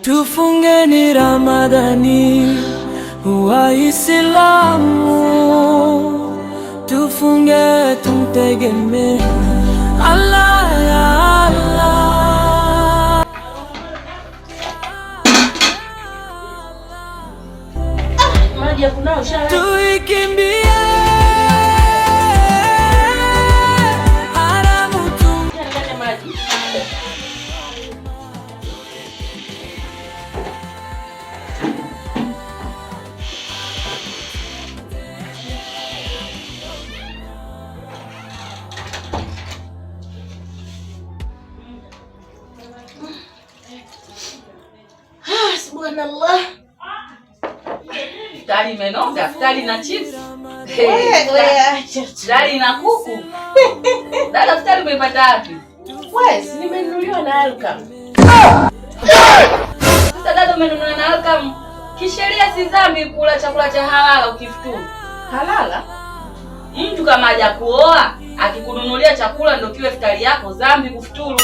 Tufungeni Ramadhani Waislamu, tufunge tumtegemee Allah ya Allah. Maji ya kunao shara. Tuikimbie Subhanallah. Tari menonga, tari na chips. Tari na kuku. Dada futari umepata wapi? Wewe, nimenunuliwa na Alkam. Sasa dada umenunuliwa na Alkam. Kisheria si dhambi kula chakula cha halala ukifuturu. Halala? Mtu kama haja kuoa, akikununulia chakula ndio kiwe futari yako, dhambi kufuturu.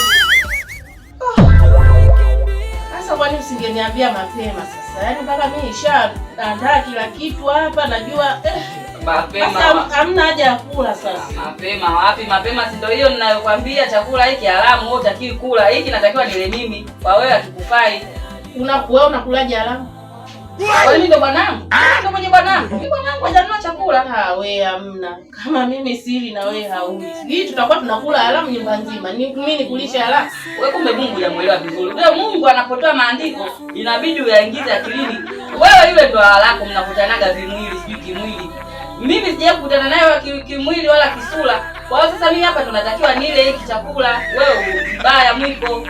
Sasa kwani usingeniambia mapema sasa? Yaani mpaka mimi nishaandaa kila kitu hapa, najua mapema. Hamna haja ya kula sasa. Mapema wapi? Mapema si ndio hiyo ninayokuambia, chakula hiki haramu, wewe utakiwi kula. Hiki natakiwa nile mimi. Kwa wewe hatukufai. Wewe unakulaje haramu? Wewe ndio bwanangu. Ndio mwenye bwanangu. Mimi bwanangu hajanunua chakula. Wewe hamna. Kama mimi siri na wewe hauli. Hii tutakuwa tunakula haramu nyumba nzima. Mimi nikulishe haramu. Wewe kumbe Mungu hujamuelewa vizuri. Wewe Mungu anapotoa maandiko inabidi uyaingize akilini. Wewe yule ndo lako mnakutanaga vimwili, sijui kimwili. Mimi sijaje kukutana naye kimwili wala kisura. Kwa hiyo sasa mimi hapa tunatakiwa nile hiki chakula. Wewe mbaya mwiko.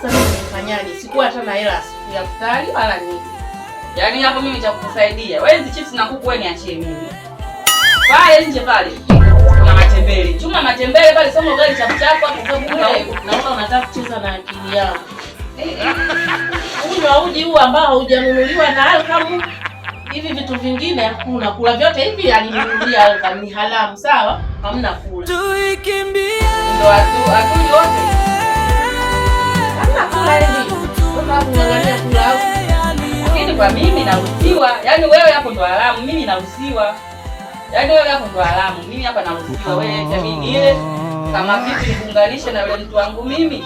Sasa mimi nifanyaje? Sikuwa hata na hela ya futari wala nini. Yaani hapo mimi cha kukusaidia. Wewe hizi chips na kuku wewe niachie mimi. Pale nje pale. Kuna matembele. Chuma matembele pale, somo gari chapu chako hapo kwa sababu naona unataka kucheza na akili yangu. Unywa uji huu ambao haujanunuliwa na Alkam. Hivi vitu vingine hakuna. Kula vyote hivi alinunulia Alkam, ni haramu, sawa? Hamna kula. Tuikimbie. Ndio atu yote. Hamna kula hivi. Kama unaangalia kula. Lakini kwa mimi naruhusiwa. Yaani wewe hapo ndo haramu, mimi naruhusiwa. Yaani wewe hapo ndo haramu, mimi hapa naruhusiwa. Wewe itabidi ile kama vipi kuunganisha na yule mtu wangu mimi.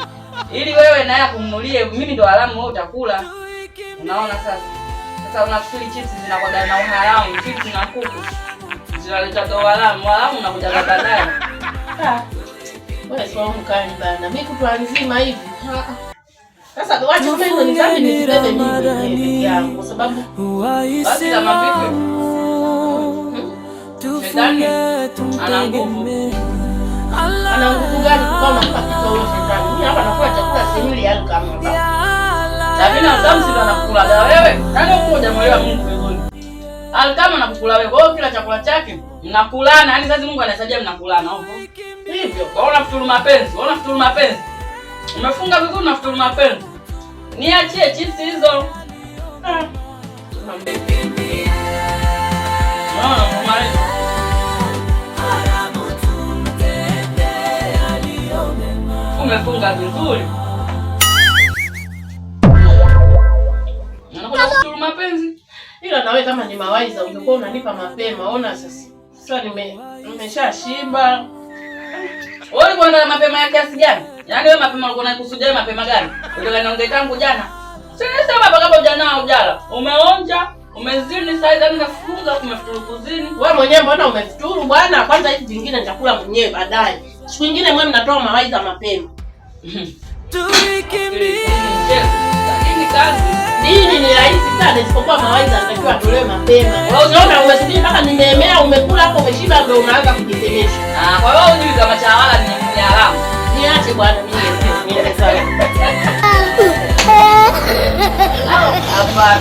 Ili wewe naye kumnunulie, mimi ndo haramu, wewe utakula. Unaona sasa? Sasa unafikiri chips zinakuwa na uharamu, chips na kuku zinaleta ndo haramu, haramu unakuja baadaye. Wewe sio mkali bana. Mimi kutwa nzima hivi. Sasa wacha kama hizo ni dhambi nizibebe mimi peke yangu kwa sababu basi kama vipi? Shetani ana nguvu. Ana nguvu gani kama pakitoa huyo shetani? Mimi hapa nakula chakula simili Alkam hapa. Lakini Alkam sio anakula da wewe. Nani ukoja mwelewa Mungu vizuri. Alkam anakula wewe. Kwa hiyo kila chakula chake mnakulana. Yaani sasa Mungu anasaidia mnakulana hapo. Hivyo. Kwa hiyo unafuturu mapenzi. Unaona futuru mapenzi. Umefunga vizuri na futuru mapenzi. Niachie chips hizo. Umefunga vizuri. Unakuja kuturu mapenzi. Ila nawe kama ni mawaidha ungekuwa unanipa mapema. Ona sasa. Sasa nimeshashiba. Wewe kwenda mapema ya kiasi gani? Yaani wewe mapema ulikuwa unakusudia mapema gani? Ulikuwa niongea tangu jana. Sasa hapa kama jana ujala. Umeonja, umezini sasa hivi nafunga umefuturu kuzini. Wewe mwenyewe mbona umefuturu bwana? Kwanza hivi vingine nitakula mwenyewe baadaye. Siku nyingine mwe mnatoa mawaidha mapema. Tuikimbie. Lakini kazi dini ni rahisi sana, isipokuwa mawaidha natakiwa atolewe mapema. Wewe unaona umesubiri mpaka nimeemea, umekula hapo umeshiba ndio unaanza kujisemesha. Kwa hiyo unajui kama chawala ni haramu. Niache bwana mimi. Hapana.